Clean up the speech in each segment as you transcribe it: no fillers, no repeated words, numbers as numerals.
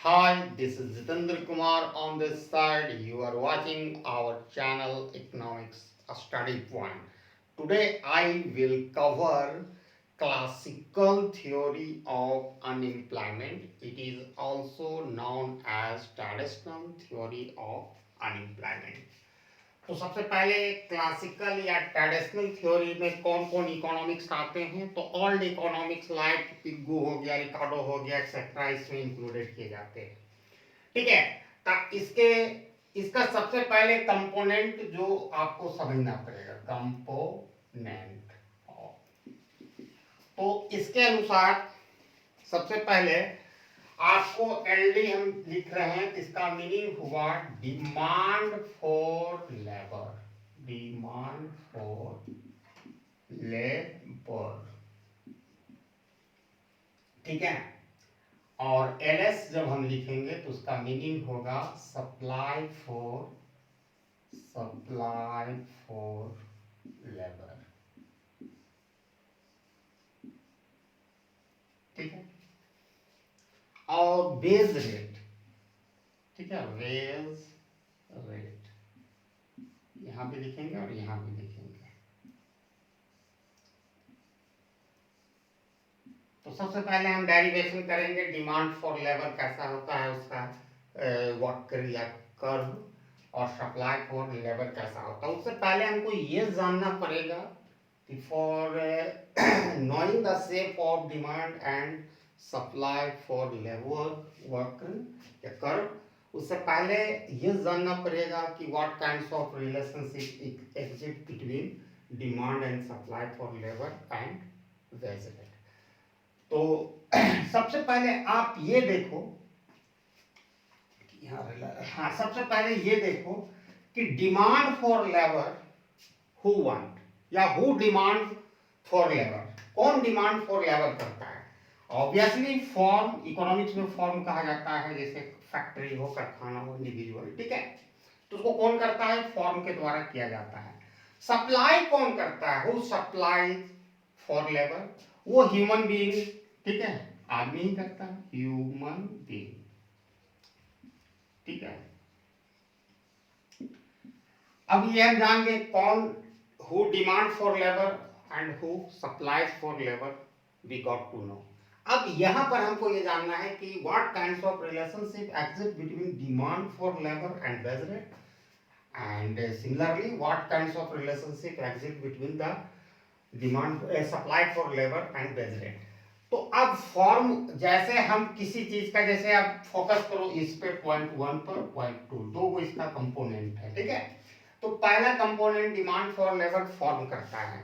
Hi, this is Jitendra Kumar on this side. You are watching our channel Economics Study Point. Today I will cover classical theory of unemployment. It is also known as traditional theory of unemployment. तो सबसे पहले classical या traditional theory में कौन कौन economics आते हैं, तो ऑल्ड इकोनॉमिक्स लाइक पिग्गू हो गया, रिकार्डो हो गया, एक्सेट्रा इसमें इंक्लूडेड किए जाते हैं। ठीक है, तो इसका सबसे पहले कंपोनेंट जो आपको समझना पड़ेगा, कंपोनेंट। तो इसके अनुसार सबसे पहले आपको एलडी हम लिख रहे हैं, इसका मीनिंग हुआ demand for labour, demand for labour. ठीक है, और एलएस जब हम लिखेंगे तो उसका मीनिंग होगा सप्लाई फॉर लेबर। ठीक है, और बेस रेट। ठीक है, बेस रेट यहां भी लिखेंगे और यहां भी लिखेंगे। तो सबसे पहले हम डेरिवेशन करेंगे, डिमांड फॉर लेबर कैसा होता है उसका, व्हाट क्रिया कर्व, और सप्लाई फॉर लेबर कैसा होता है। उससे पहले हमको ये जानना पड़ेगा कि for knowing the shape of demand and supply for labour वक्र या कर्व, उससे पहले ये जानना पड़ेगा कि what kinds of relationship exist between demand and supply for labour and wage rate. तो सबसे पहले आप ये देखो, हाँ, सबसे पहले ये देखो कि demand for labour who want या हु डिमांड फॉर लेबर, कौन डिमांड फॉर लेबर करता है। ऑब्वियसली फॉर्म, इकोनॉमिक्स में फॉर्म कहा जाता है, जैसे फैक्ट्री हो, कारखाना हो, इंडिविजुअल। ठीक है, तो उसको कौन करता है, फॉर्म के द्वारा किया जाता है। सप्लाई कौन करता है, हु सप्लाई फॉर लेबर, वो ह्यूमन बीइंग, ठीक है, आदमी ही करता है, ह्यूमन बीइंग। ठीक है, अब ये हम जानेंगे कौन, who demand for labour and who supplies for labour, we got to know. अब यहां पर हमको ये जानना है कि what kinds of relationship exist between demand for labour and wage rate, and similarly what kinds of relationship exist between the demand supply for labor and wage rate। तो अब फॉर्म, जैसे हम किसी चीज का, जैसे आप फोकस करो इस पे पॉइंट 1 पर, पॉइंट 2, दो वो इसका कंपोनेंट है। ठीक है, तो पहला component demand for labour form करता है।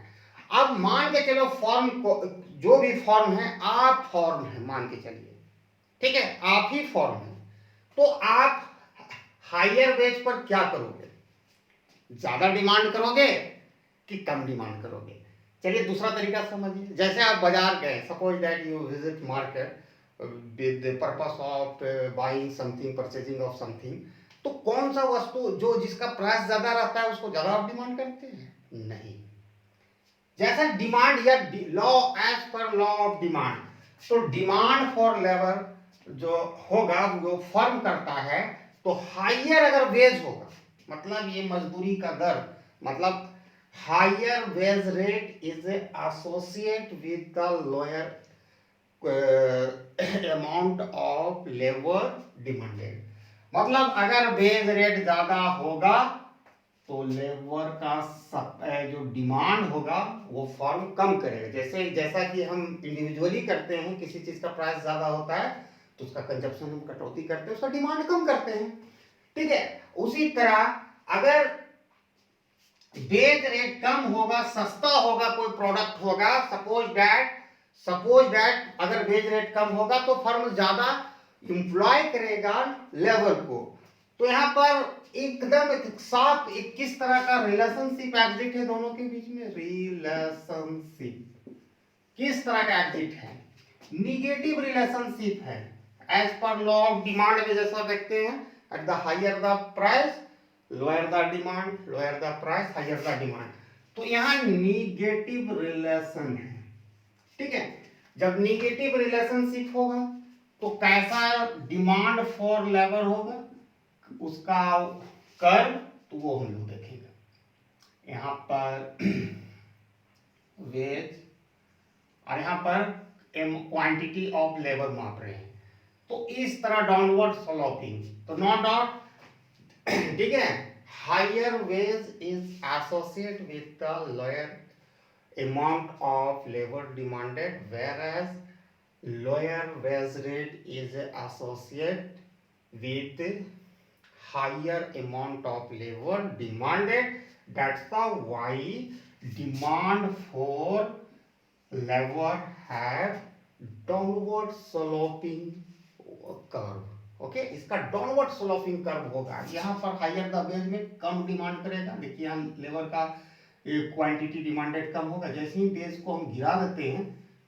अब मान के चलो फॉर्म को, जो भी फॉर्म है, आप फॉर्म है मान के चलिए, ठीक है, आप ही फॉर्म है, तो आप हायर वेज पर क्या करोगे, ज्यादा डिमांड करोगे कि कम डिमांड करोगे। चलिए दूसरा तरीका समझिए, जैसे आप बाजार गए, suppose that you visit market with the purpose of buying something, purchasing of something, तो कौन सा वस्तु जो जिसका प्राइस ज्यादा रहता है उसको ज्यादा आप डिमांड करते हैं? नहीं। जैसा डिमांड या law, as per law of demand, तो डिमांड फॉर लेबर जो होगा वो फर्म करता है, तो हायर अगर वेज होगा, मतलब ये मजदूरी का दर, मतलब higher wage rate is associate with the lower amount of labour demanded. मतलब अगर वेज रेट ज्यादा होगा तो लेबर का जो डिमांड होगा वो फर्म कम करेगा। जैसे जैसा कि हम इंडिविजुअली करते हैं, किसी चीज का प्राइस ज्यादा होता है तो उसका कंजप्शन हम कटौती करते हैं, उसका डिमांड कम करते हैं। ठीक है, उसी तरह अगर वेज रेट कम होगा, सस्ता होगा, कोई प्रोडक्ट होगा, सपोज दैट अगर वेज रेट कम होगा तो फर्म ज्यादा इंप्लॉय करेगा लेबर को। तो यहां पर एकदम साफ किस तरह का रिलेशनशिप एग्जिट है दोनों के बीच में, रिलेशनशिप किस तरह का एग्जिट है, निगेटिव रिलेशनशिप है। As per law of demand में जैसा देखते हैं, at the higher the price lower the demand, lower the price higher the demand, तो यहां निगेटिव रिलेशन है। ठीक है, जब निगेटिव रिलेशनशिप होगा तो कैसा डिमांड फॉर लेबर होगा, उसका कर्व, तो वो हम लोग देखेंगे। यहाँ पर वेज और यहाँ पर क्वांटिटी ऑफ लेबर माप रहे हैं, तो इस तरह डाउनवर्ड स्लोपिंग, तो नॉट डाउट, ठीक है, higher wage is associate with the lower amount of labor demanded, whereas lower wage rate is associated with higher amount of labor demanded. That's the why demand for labor have downward sloping curve. Okay, इसका downward sloping curve होगा। यहाँ पर higher the ways में कम demand करेगा, देखिए यहाँ labour का quantity demanded कम होगा, जैसे ही बेस को हम गिरा देते हैं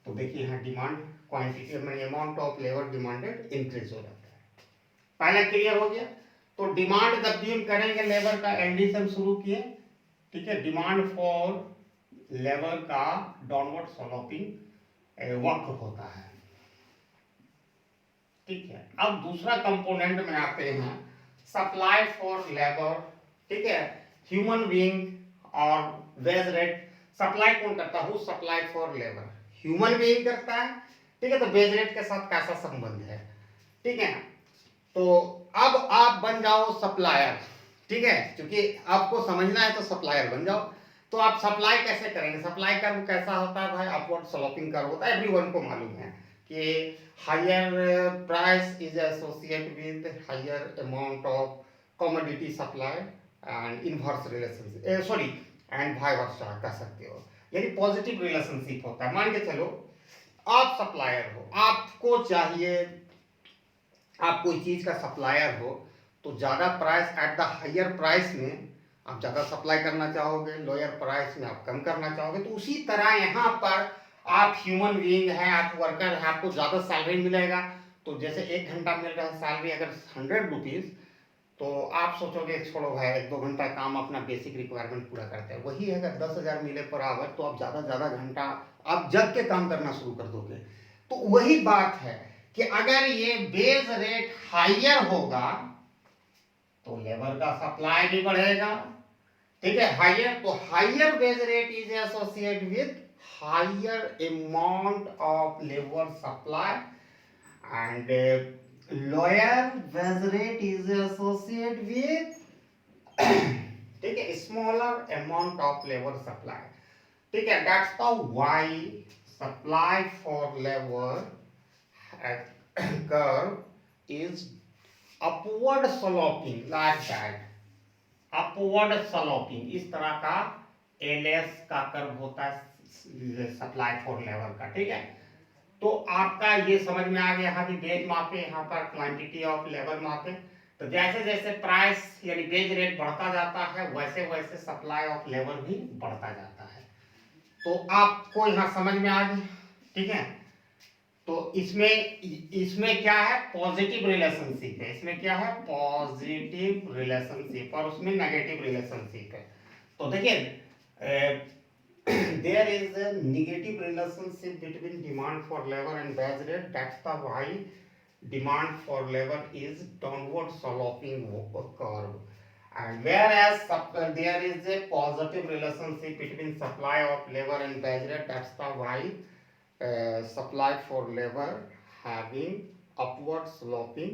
तो देखिए यहाँ डिमांड क्वांटिटी में amount of labour demanded increase हो जाता है। पहला क्लियर हो गया। तो डिमांड जब भी हम करेंगे लेबर का, एलडी से हम शुरू किए, ठीक है, डिमांड फॉर लेबर का डाउनवर्ड स्लोपिंग वक्र होता है, ठीक है। अब दूसरा कंपोनेंट में आते हैं, सप्लाई फॉर लेबर, ठीक है, ह्यूमन बीइंग और वेज रेट। सप्लाई कौन करता है, supply for labour, human being करता है, ठीक है। तो वेज रेट के साथ कैसा संबंध है, ठीक है। तो अब आप बन जाओ सप्लायर, ठीक है, क्योंकि आपको समझना है तो सप्लायर बन जाओ। तो आप सप्लाई कैसे करेंगे, सप्लाई कर्व कैसा होता है भाई, अपवर्ड स्लोपिंग कर्व होता है, एवरीवन को मालूम है कि higher price is associated with higher amount of commodity supply and inverse relationship, sorry and vice versa कह सकते हो, यानी पॉजिटिव रिलेशनशिप होता है। मान के चलो आप सप्लायर हो, आपको चाहिए, आप कोई चीज का सप्लायर हो, तो ज्यादा price at the higher price में आप ज्यादा सप्लाई करना चाहोगे, लोअर प्राइस में आप कम करना चाहोगे। तो उसी तरह यहाँ पर आप ह्यूमन बीइंग है, आप वर्कर है, आपको ज्यादा सैलरी मिलेगा। तो जैसे 1 घंटा मिल रहा है सैलरी अगर 100 रुपीज, तो आप सोचोगे छोड़ो भाई 1-2 घंटा काम अपना बेसिक रिक्वायरमेंट पूरा करते हैं। वही अगर 10,000 मिले पर आवर, तो आप ज्यादा घंटा आप जग के काम करना शुरू कर दोगे। तो वही बात है कि अगर ये बेस रेट हायर होगा तो लेबर का सप्लाई भी बढ़ेगा, ठीक है, हायर। तो higher wage rate is associated with higher amount of labor supply, and lower wage rate is associated with ठीक है smaller amount of labor supply, ठीक है। that's the why supply for labor curve is upward sloping like that, upward sloping इस तरह का LS का curve होता है सप्लाई फॉर लेबर का, ठीक है। तो आपका ये समझ में आ गया, यहाँ भी बेज मापे, यहाँ पर क्वांटिटी ऑफ लेबर मापे। तो जैसे जैसे प्राइस यानी बेज रेट बढ़ता जाता है, वैसे वैसे सप्लाई ऑफ लेबर भी बढ़ता जाता है। तो आपको यहाँ समझ में आ गया, ठीक है। तो इसमें क्या है, पॉजिटिव रिलेशनशिप है, इसमें क्या है, पॉजिटिव रिलेशनशिप, और उसमें नेगेटिव रिलेशनशिप है। तो देखिए there is a negative relationship between demand for labor and wage rate. That's the why demand for labor is downward sloping curve, and whereas there is a positive relationship between supply of labor and wage rate. That's the why supply for labor having upward sloping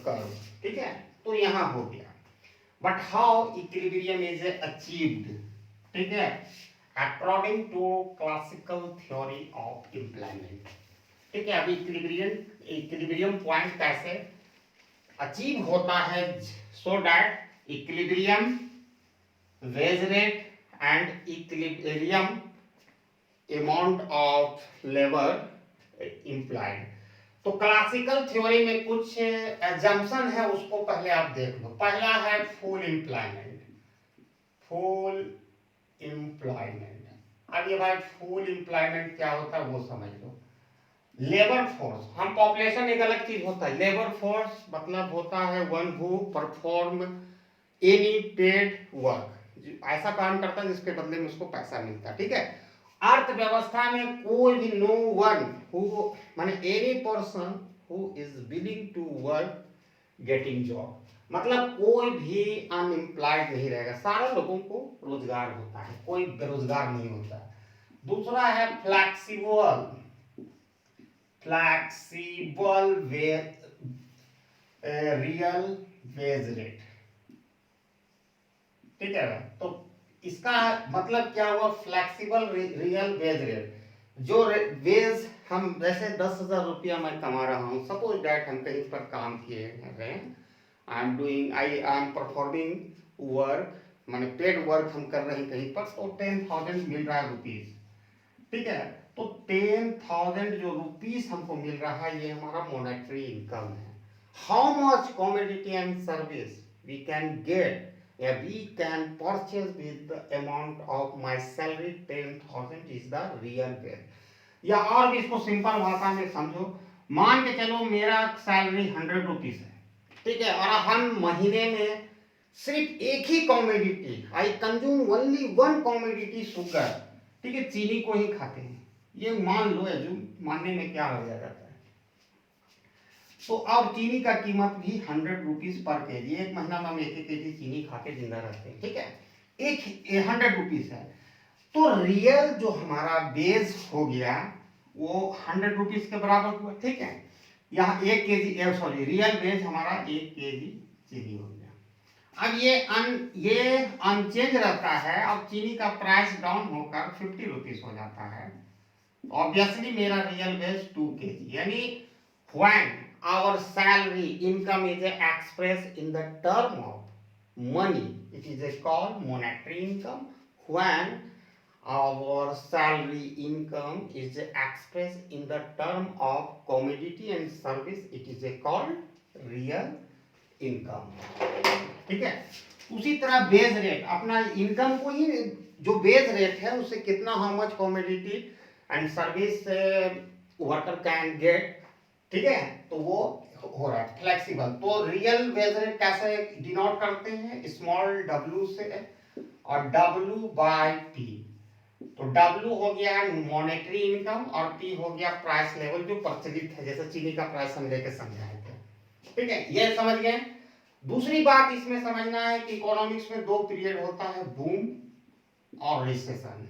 curve, ठीक है। तो यहाँ हो गया, but how equilibrium is achieved, ठीक है, according to classical theory of employment, ठीक है। अभी इक्विलिब्रियम पॉइंट कैसे अचीव होता है, so that equilibrium wage rate and equilibrium amount of labour employed. तो क्लासिकल थ्योरी में कुछ एग्जाम्पशन है, उसको पहले आप देख लो। पहला है फुल एम्प्लॉयमेंट, फुल एम्प्लॉयमेंट। अब ये भाई फुल एम्प्लॉयमेंट क्या होता है वो समझ लो। लेबर फोर्स, हम पॉपुलेशन एक अलग चीज होता है, लेबर फोर्स मतलब होता है one who perform any paid work, ऐसा काम करता है जिसके बदले में उसको पैसा मिलता है, ठीक है। अर्थव्यवस्था में कोई भी नो वन हु माने any person who is willing to work getting job, मतलब कोई भी अनएम्प्लॉयड नहीं रहेगा, सारे लोगों को रोजगार होता है, कोई बेरोजगार नहीं होता। दूसरा है flexible, flexible real wage rate, ठीक है। तो इसका मतलब क्या हुआ, फ्लैक्सिबल रियल वेज रेट, जो वेज हम जैसे 10,000 रुपया मैं कमा रहा हूँ, सपोज डैट हम कहीं पर काम किए हैं, आई एम परफॉर्मिंग वर्क, मैंने पेड वर्क हम कर रहे हैं कहीं पर, तो 10,000 मिल रहा है रुपीज, ठीक है। तो 10,000 जो रुपीस हमको मिल रहा है, ये हमारा मॉनेटरी इनकम है। How much commodity and service we can get, या we can purchase with the amount of my salary 10,000 is the real wage. या और भी इसको सिंपल भाषा में समझो, मान के चलो मेरा सैलरी 100 रुपीज है, ठीक है, और हम महीने में सिर्फ एक ही commodity, I consume only one commodity sugar, ठीक है, चीनी को ही खाते हैं, ये मान लो, एज्यूम, मानने में क्या हो जाता है। तो अब चीनी का कीमत भी 100 रुपीज पर केजी, एक महीना में हम 1 केजी चीनी खा के जिंदा रहते हैं, ठीक है, एक 100 रुपीज है। तो रियल जो हमारा बेस हो गया वो 100 रुपीज के बराबर हुआ, ठीक है। यहाँ 1 केजी, सॉरी, रियल बेस हमारा 1 केजी चीनी हो गया। अब ये अनचेंज रहता है, अब चीनी का प्राइस डाउन होकर 50 रुपीज हो जाता है, ऑब्वियसली मेरा रियल बेस 2 केजी, यानी when our salary income is express in the term of money, it is called monetary income. When our salary income is expressed in the term of commodity and service, it is called real income, ठीक है। उसी तरह base rate, अपना income को ही जो base rate है उससे कितना, how much commodity and service worker can get, ठीक है, तो वो हो रहा है फ्लेक्सिबल। तो रियल बेस रेट कैसे डिनोट करते हैं, स्मॉल w से, और w बाय p, तो W हो गया मॉनेटरी इनकम और P हो गया प्राइस लेवल जो प्रचलित है, जैसे चीनी का प्राइस हम लेके समझाए थे, ठीक है, ये समझ गए। दूसरी बात इसमें समझना है कि इकोनॉमिक्स में 2 पीरियड होता है, बूम और रिसेशन,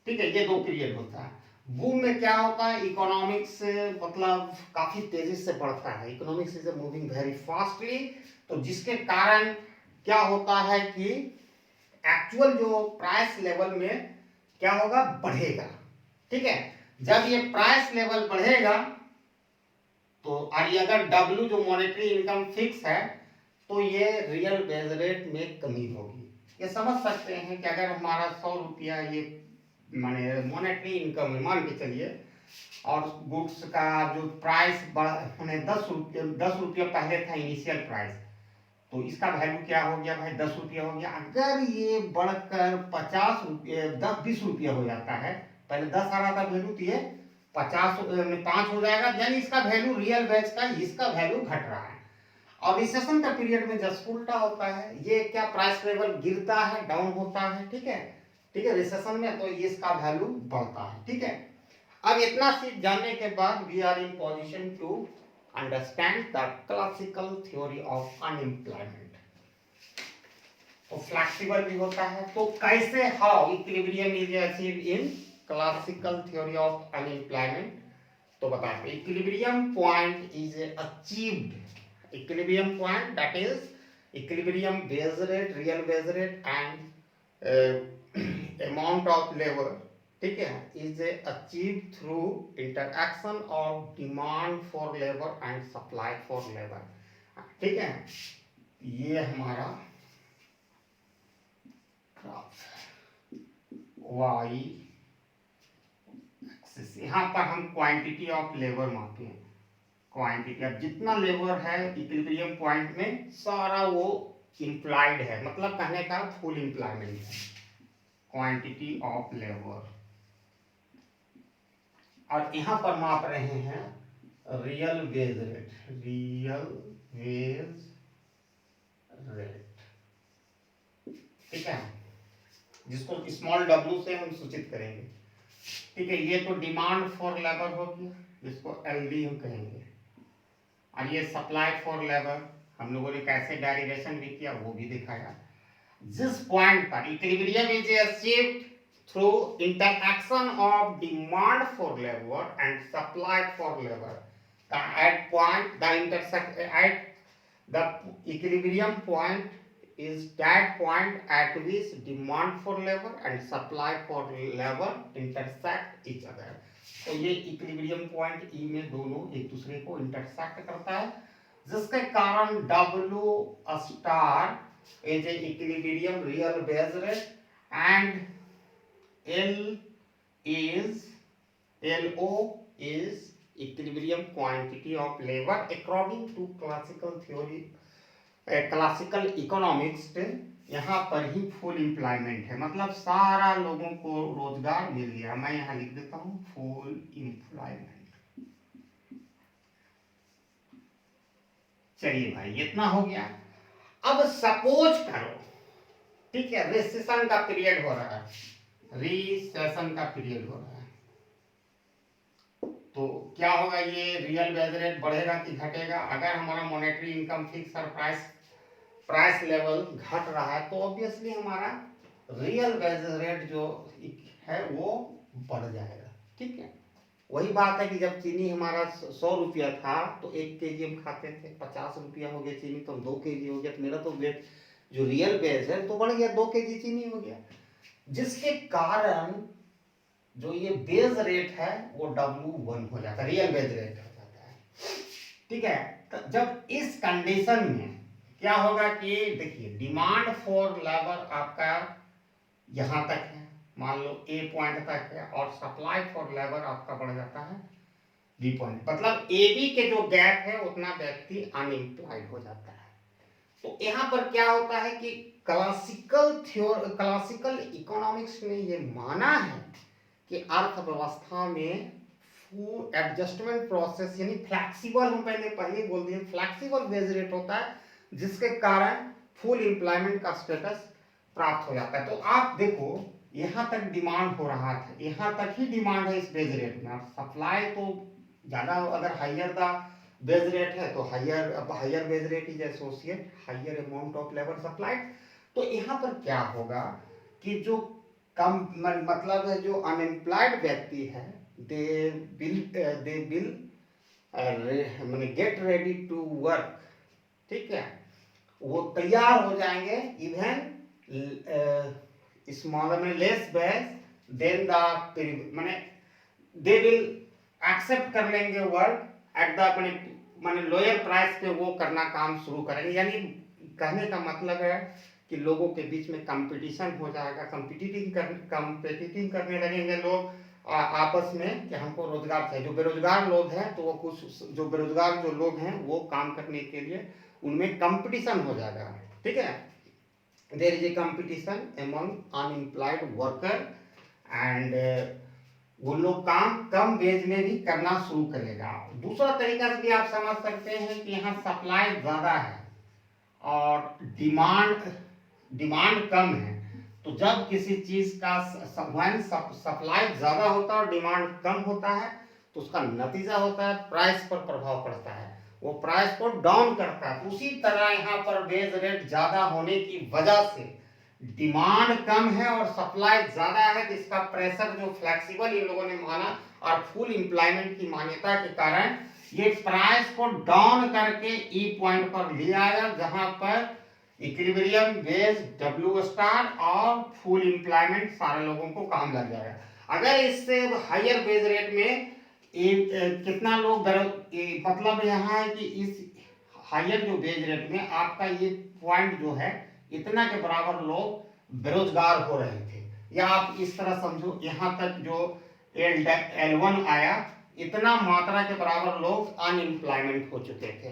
ठीक है, ये 2 पीरियड होता है। बूम में क्या होता है, इकोनॉमिक्स मतलब काफी तेजी से बढ़ता है, economics is moving very fastly, तो जिसके कारण क्या होता है कि एक्चुअल जो प्राइस लेवल में क्या होगा, बढ़ेगा, ठीक है। जब ये प्राइस लेवल बढ़ेगा तो, और ये अगर W जो मॉनेटरी इनकम फिक्स है, तो ये रियल बेस रेट में कमी होगी। ये समझ सकते हैं कि अगर हमारा 100 रुपया ये माने मॉनेटरी इनकम में मान के चलिए, और गुड्स का जो प्राइस माने 10 रुपया पहले था इनिशियल प्राइस, तो इसका वैल्यू क्या हो गया भाई, 10 रुपया हो गया। अगर ये बढ़कर 50 रुपये 10-20 रुपया हो जाता है, पहले 10 आ रहा था वैल्यू, तो ये 5 हो जाएगा, यानी इसका वैल्यू रियल बेस का, इसका वैल्यू घट रहा है। और रिसेशन का पीरियड में जस्ट उल्टा होता है, ये क्या प्राइस लेवल गिरता है, डाउन होता है, ठीक है, ठीक है, रिसेशन में तो इसका वैल्यू बढ़ता है, ठीक है। अब इतना चीज जानने के बाद we are in position to understand the classical theory of unemployment। तो फ्लेक्सिबल भी होता है, तो कैसे, how equilibrium is achieve in classical theory of unemployment, तो बताते हैं equilibrium point is achieved, equilibrium point that is equilibrium wage rate, real wage rate and amount of labour, ठीक है, is achieve through interaction of demand for labour and supply for labour, ठीक है। ये हमारा Y axis, यहाँ पर हम quantity of labour मापते हैं, क्वांटिटी, अब जितना लेबर है इक्विलिब्रियम पॉइंट में सारा वो इंप्लॉयड है, मतलब कहने का फुल एम्प्लॉयमेंट है, क्वांटिटी ऑफ लेबर। और यहाँ पर माप रहे हैं real wage rate, real wage rate, ठीक है, जिसको स्मॉल w से हम सूचित करेंगे। ठीक है, ये तो डिमांड फॉर लेबर हो गया, जिसको एलडी हम कहेंगे, और ये सप्लाई फॉर लेबर हम लोगों ने कैसे डेरिवेशन भी किया वो भी दिखाया। जिस पॉइंट पर equilibrium is achieved through interaction of demand for labour and supply for labour, at point the intersect at the equilibrium point is that point at which demand for labor and supply for labor intersect each other। तो ये equilibrium point ई में दोनों एक दूसरे को intersect करता है, जिसके कारण W star is a equilibrium real base rate and LO is equilibrium quantity of labor according to classical theory, classical economics। यहाँ पर ही फुल एम्प्लॉयमेंट है, मतलब सारा लोगों को रोजगार मिल गया। मैं यहाँ लिख देता हूँ फुल एम्प्लॉयमेंट। चलिए भाई इतना हो गया। अब सपोज करो, ठीक है, रिसेशन का पीरियड हो रहा है, रिसेशन का पीरियड हो रहा है, तो क्या होगा, ये रियल बेस रेट बढ़ेगा कि घटेगा? अगर हमारा मॉनेटरी इनकम फिक्स और प्राइस लेवल घट रहा है तो ऑब्वियसली हमारा रियल बेस रेट जो है वो बढ़ जाएगा। ठीक है, वही बात है कि जब चीनी हमारा 100 रुपया था तो 1 केजी हम खाते थे, 50 रुपया हो गया चीनी तो 2 केजी हो गया, तो मेरा तो वेट जो रियल बेस है तो बढ़ गया, 2 केजी चीनी हो गया, जिसके कारण जो ये बेस रेट है वो W1 हो जाता है, रियल बेस रेट हो जाता है। ठीक है, तो जब इस कंडीशन में क्या होगा कि देखिए डिमांड फॉर लेबर आपका यहां तक है, मान लो A पॉइंट तक है, और सप्लाई फॉर लेबर आपका बढ़ जाता है B पॉइंट, मतलब AB के जो गैप है उतना व्यक्ति अनएम्प्लॉयड हो जाता है। तो यहाँ पर क्या होता है कि क्लासिकल इकोनॉमिक्स ने ये माना है कि अर्थव्यवस्था में फुल एडजस्टमेंट प्रोसेस यानी फ्लेक्सिबल, हम पहले बोल दिए फ्लेक्सिबल वेज रेट होता है, जिसके कारण फुल एम्प्लॉयमेंट का स्टेटस प्राप्त हो जाता है। तो आप देखो यहाँ तक डिमांड हो रहा था, यहाँ तक ही डिमांड है इस बेस रेट में, और सप्लाई तो ज़्यादा, अगर हायर द बेस रेट है तो higher wage rate is associate higher amount of labour supplied. तो यहाँ पर क्या होगा कि जो कम मतलब है जो अनएम्प्लॉयड व्यक्ति है they will get ready to work. ठीक है, वो तैयार हो जाएंगे इवन स्मॉलर में लेस बेस देन द माने दे विल एक्सेप्ट कर लेंगे वर्क एट द माने लोअर प्राइस पे वो करना काम शुरू करेंगे। यानी कहने का मतलब है कि लोगों के बीच में कंपटीशन हो जाएगा, कंपटीटिंग करने लगेंगे लोग आपस में कि हमको रोजगार चाहिए। जो बेरोजगार लोग हैं तो वो कुछ जो बेरोजगार जो लोग हैं वो काम करने के लिए उनमें कंपटीशन हो जाएगा। ठीक है, there is a competition among unemployed worker and वो लोग काम कम वेज में भी करना शुरू करेगा। दूसरा तरीका से भी आप समझ सकते हैं कि यहाँ सप्लाई ज़्यादा है और डिमांड कम है, तो जब किसी चीज़ का सप्लाई ज़्यादा होता है और डिमांड कम होता है तो उसका नतीजा होता है प्राइस पर प्रभाव पड़ता है, वो प्राइस को डाउन करता है। उसी तरह यहाँ पर बेस रेट ज़्यादा होने की वजह से डिमांड कम है और सप्लाई ज़्यादा है, जिसका प्रेशर जो फ्लेक्सिबल इन लोगों ने माना और फुल एम्प्लॉयमेंट की मान्यता के कारण ये प्राइस को डाउन करके ई पॉइंट पर ले आया, जहां पर इक्विलिब्रियम बेस W स्टार और फुल एम्प्लॉयमेंट सारे लोगों को काम लग जाएगा। अगर इससे हायर बेस रेट में कितना लोग मतलब यहाँ है कि इस हायर जो बेस रेट में आपका ये पॉइंट जो है इतना के बराबर लोग बेरोजगार हो रहे थे, या आप इस तरह समझो यहाँ तक जो L1 आया इतना मात्रा के बराबर लोग अनएम्प्लॉयमेंट हो चुके थे।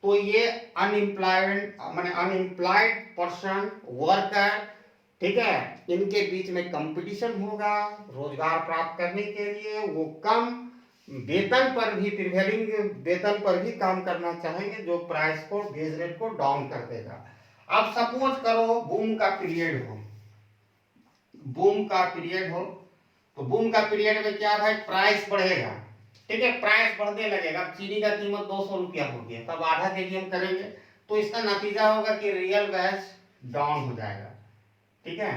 तो ये अनएम्प्लॉयमेंट माने अनएम्प्लॉयड पर्सन वर्कर, ठीक है, इनके बीच में कंपटीशन होगा रोजगार प्राप्त करने के लिए। वो कम वेतन पर भी प्रिवेलिंग वेतन पर भी काम करना चाहेंगे, जो प्राइस को बेस रेट को डाउन कर देगा। अब सपोज करो बूम का पीरियड हो, तो बूम का पीरियड में क्या भाई, प्राइस बढ़ेगा, ठीक है, प्राइस बढ़ने लगेगा। अब चीनी का कीमत 200 रुपया हो गया, तब आधा केजी हम करेंगे, तो इसका नतीजा होगा कि रियल बेस डाउन हो जाएगा, ठीक है।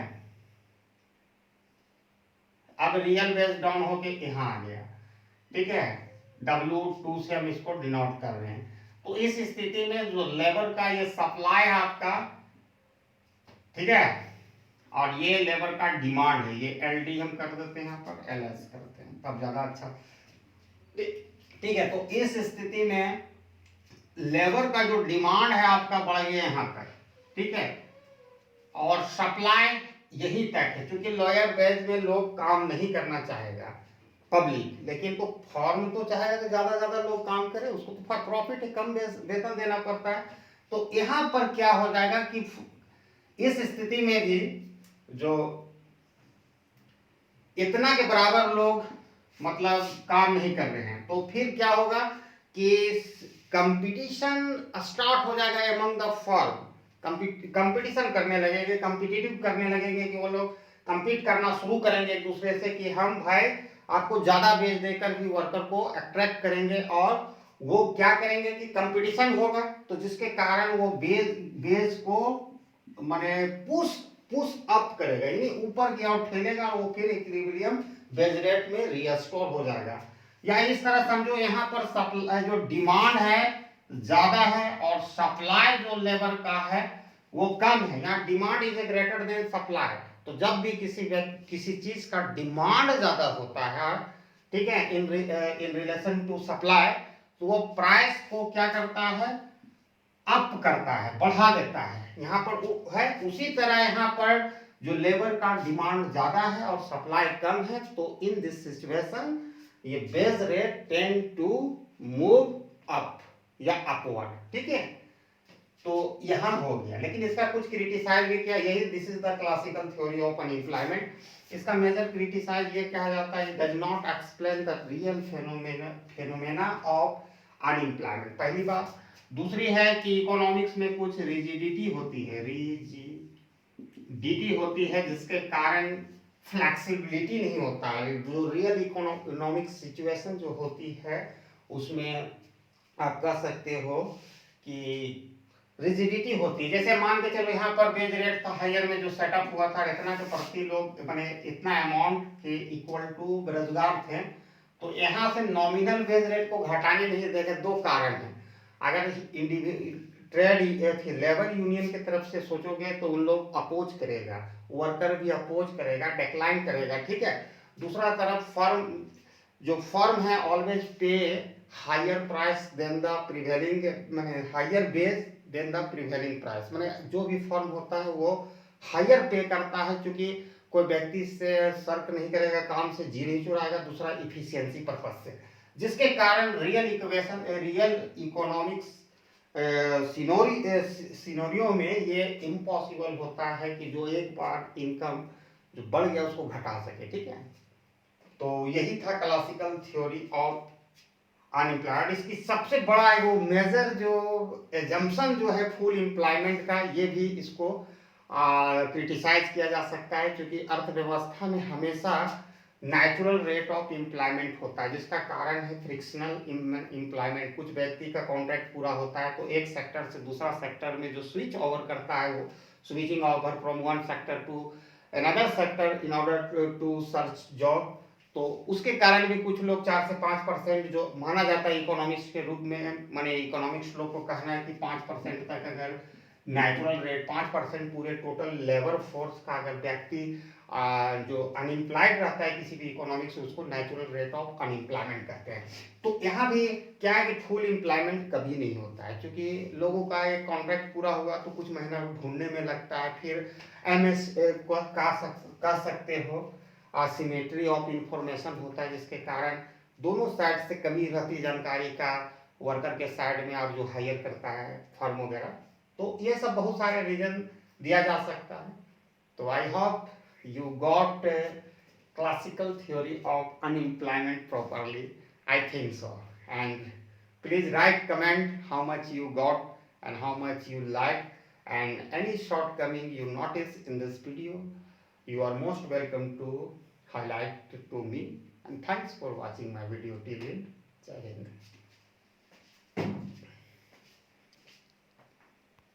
अब रियल बेस डाउन होके यहाँ आ गया, ठीक है, W2 से हम इसको डिनोट कर रहे हैं। तो इस स्थिति में जो लेबर का ये सप्लाई है आपका, ठीक है, और ये लेबर का डिमांड है, ये LD हम कर देते हैं, यहाँ पर LS करते हैं, तब ज्यादा अच्छा, ठीक है। तो इस स्थिति में लेबर का जो डिमांड है आपका बढ़ गया यहाँ तक, ठीक है, और सप्लाई यही तक है, क्योंकि लोअर वेज में लोग काम नहीं करना चाहेगा पब्लिक, लेकिन तो फॉर्म तो चाहेगा कि ज्यादा ज्यादा लोग काम करें, उसको तो प्रॉफिट है, कम वेतन देना पड़ता है। तो यहाँ पर क्या हो जाएगा कि इस स्थिति में भी जो इतना के बराबर लोग मतलब काम नहीं कर रहे हैं, तो फिर क्या होगा कि कंपटीशन स्टार्ट हो जाएगा एमंग द फर्म, कंपटीशन करने लगेंगे, कंपिटिटिव करने लगेंगे, कि वो लोग कंपीट करना शुरू करेंगे एक दूसरे से, कि हम भाई आपको ज्यादा बेच देकर भी वर्कर को अट्रैक्ट करेंगे, और वो क्या करेंगे कि कंपटीशन होगा, तो जिसके कारण वो बेस को माने पुश अप करेगा, यानी ऊपर की ओर ठेलेगा, और वो फिर इक्विलिब्रियम बेस रेट में रीस्टोर हो जाएगा। या इस तरह समझो, यहाँ पर सप्लाई जो डिमांड है ज्यादा है और सप्लाई जो लेबर का है वो कम है, यहाँ demand is greater than supply. तो जब भी किसी चीज का डिमांड ज्यादा होता है, ठीक है, इन रिलेशन टू सप्लाई, तो वो प्राइस को क्या करता है, अप करता है, बढ़ा देता है। यहाँ पर है उसी तरह यहाँ पर जो लेबर का डिमांड ज्यादा है और सप्लाई कम है, तो इन दिस सिचुएशन ये wage rate tend to move up या अपवर्ड, ठीक है। तो यहाँ हो गया, लेकिन इसका कुछ क्रिटिसाइज भी किया, यही this is the classical theory of unemployment. इसका मेजर क्रिटिसाइज ये कहा जाता है, does not explain the real phenomena of unemployment, पहली बात। दूसरी है कि इकोनॉमिक्स में कुछ रिजिडिटी होती है, जिसके कारण फ्लेक्सिबिलिटी नहीं होता है। जो रियल इकोनॉमिक सिचुएशन जो होती है उसमें आप कह सकते हो कि रिजिडिटी होती है। जैसे मान के चलो यहाँ पर वेज रेट था हायर में जो सेटअप हुआ था, इतना के प्रति लोग माने इतना अमाउंट के इक्वल टू बेरोजगार थे, तो यहाँ से नॉमिनल वेज रेट को घटाने नहीं देते। दो कारण है, अगर ट्रेड लेबर यूनियन की तरफ से सोचोगे तो उन लोग अपोज करेगा, वर्कर भी अपोज करेगा, डिक्लाइन करेगा, ठीक है। दूसरा तरफ फर्म है always pay higher price than the prevailing, माने higher base than the prevailing price, माने जो भी फर्म होता है वो हायर पे करता है, क्योंकि कोई व्यक्ति से सर्क नहीं करेगा, काम से जी नहीं चुराएगा, दूसरा इफिशियंसी पर्पज से, जिसके कारण रियल इकोनॉमिक्स सिनोरियो में ये इम्पॉसिबल होता है कि जो एक बार इनकम जो बढ़ गया उसको घटा सके, ठीक है। तो यही था क्लासिकल थ्योरी ऑफ अनएम्प्लॉयड। इसकी सबसे बड़ा वो मेजर जो एजम्पशन जो है फुल एम्प्लॉयमेंट का, ये भी इसको क्रिटिसाइज किया जा सकता है, क्योंकि अर्थव्यवस्था में हमेशा नेचुरल रेट ऑफ एम्प्लॉयमेंट होता है, जिसका कारण है फ्रिक्शनल एम्प्लॉयमेंट। कुछ व्यक्ति का कॉन्ट्रैक्ट पूरा होता है तो एक सेक्टर से दूसरा सेक्टर में जो स्विच ओवर करता है, वो switching over from one sector to another sector in order to search job, तो उसके कारण भी कुछ लोग 4 से 5% जो माना जाता है इकोनॉमिक्स के रूप में, माने इकोनॉमिक्स लोग को कहना है कि 5% तक अगर नेचुरल रेट 5% पूरे टोटल लेबर फोर्स का अगर व्यक्ति जो अनएम्प्लॉयड रहता है किसी भी इकोनॉमिक्स, उसको नेचुरल रेट ऑफ अनएम्प्लॉयमेंट कहते हैं। तो यहाँ भी क्या है कि फुल एम्प्लॉयमेंट कभी नहीं होता है, क्योंकि लोगों का एक कॉन्ट्रैक्ट पूरा हुआ तो कुछ महीना ढूंढने में लगता है, फिर MS कह सकते हो असिमेट्री ऑफ इंफॉर्मेशन होता है, जिसके कारण दोनों साइड से कमी रहती जानकारी का, वर्कर के साइड में आप जो हायर करता है फर्म वगैरह, तो ये सब बहुत सारे रीजन दिया जा सकता है। तो I hope you got classical theory of unemployment properly. I think so. And please write comment how much you got and how much you liked, and any shortcoming you notice in this video, you are most welcome to highlight to me, and thanks for watching my video till end. Jai Hind.